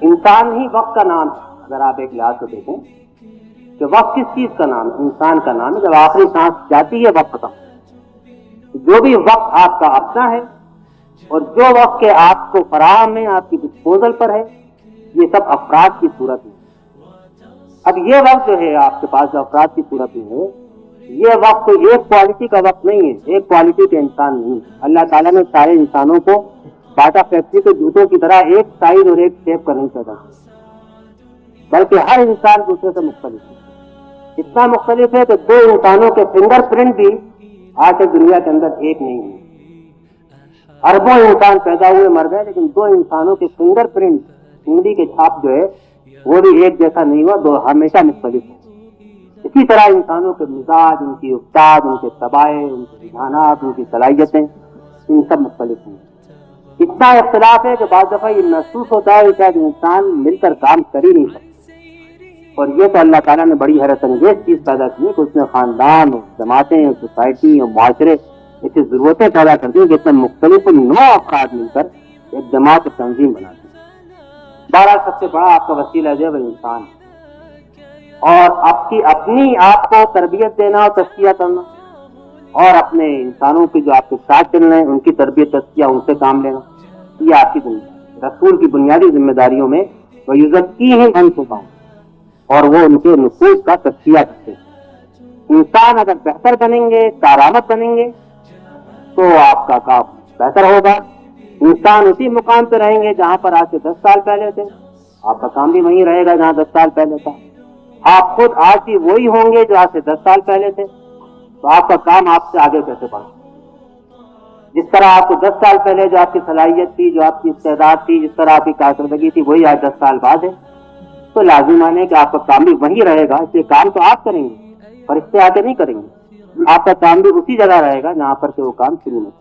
انسان ہی وقت کا نام ہے۔ اگر آپ ایک لحاظ سے دیکھیں کہ وقت کس چیز کا نام ہے؟ انسان کا نام ہے۔ جب آخری سانس جاتی ہے وقت ختم۔ جو بھی وقت آپ کا اپنا ہے اور جو وقت کے آپ کو فراہم ہے، آپ کی ڈسپوزل پر ہے، یہ سب افراد کی صورت میں۔ اب یہ وقت جو ہے آپ کے پاس جو افراد کی صورت میں ہے، یہ وقت تو ایک کوالٹی کا وقت نہیں ہے، ایک کوالٹی کے انسان نہیں ہے۔ اللہ تعالیٰ نے سارے انسانوں کو باٹا فیکٹری کے جوتوں کی طرح ایک سائز اور ایک شیپ کا نہیں پیدا کیا، بلکہ ہر انسان دوسرے سے مختلف ہے۔ اتنا مختلف ہے کہ دو انسانوں کے فنگر پرنٹ بھی آج تک دنیا کے اندر ایک نہیں ہے۔ اربوں انسان پیدا ہوئے مر گئے، لیکن دو انسانوں کے فنگر پرنٹ، انگلی کے چھاپ جو ہے وہ بھی ایک جیسا نہیں ہوا، دو ہمیشہ مختلف ہے۔ اسی طرح انسانوں کے مزاج، ان کی افتاد، ان کے طبائع، ان کے رجحانات، ان کی صلاحیتیں، ان سب مختلف ہیں۔ اتنا اختلاف ہے کہ بعض دفعہ یہ محسوس ہوتا ہے کہ شاید انسان مل کر کام کر ہی نہیں سکتا۔ اور یہ تو اللہ تعالیٰ نے بڑی حیرت انگیز چیز پیدا کی ہے کہ اس نے خاندان اور جماعتیں اور سوسائٹی اور معاشرے ایسی ضرورتیں پیدا کر دی کہ اتنے مختلف نو افراد مل کر ایک جماعت اور تنظیم بنا دی۔ بہرحال سب سے بڑا آپ کا وسیلہ جو ہے وہ انسان ہے، اور اپنی آپ کو تربیت دینا اور تزکیہ کرنا، اور اپنے انسانوں کی جو آپ کے ساتھ چل رہے ہیں ان کی تربیت تزکیہ، ان سے کام لینا، یہ آپ کی ذمہ داری۔ رسول کی بنیادی ذمہ داریوں میں وَيُزَكِّيهِمْ أَنفُسَهُمْ، اور وہ ان کے نفوس کا تزکیہ کرتے ہیں۔ انسان اگر بہتر بنیں گے، کارآمد بنیں گے، تو آپ کا کام بہتر ہوگا۔ انسان اسی مقام پہ رہیں گے جہاں پر آج سے 10 سال پہلے تھے، آپ کا کام بھی وہیں رہے گا جہاں 10 سال پہلے تھا۔ آپ خود آج بھی وہی ہوں گے جو آج سے 10 سال پہلے تھے، تو آپ کا کام آپ سے آگے کیسے بڑھا؟ جس طرح آپ کو 10 سال پہلے جو آپ کی صلاحیت تھی، جو آپ کی استعداد تھی، جس طرح آپ کی کارکردگی تھی، وہی آج 10 سال بعد ہے، تو لازمان ہے کہ آپ کا کام بھی وہیں رہے گا۔ اس لیے کام تو آپ کریں گے، فرشتے آ کے نہیں کریں گے۔ آپ کا کام بھی اسی جگہ رہے گا جہاں پر سے وہ کام شروع میں تھا۔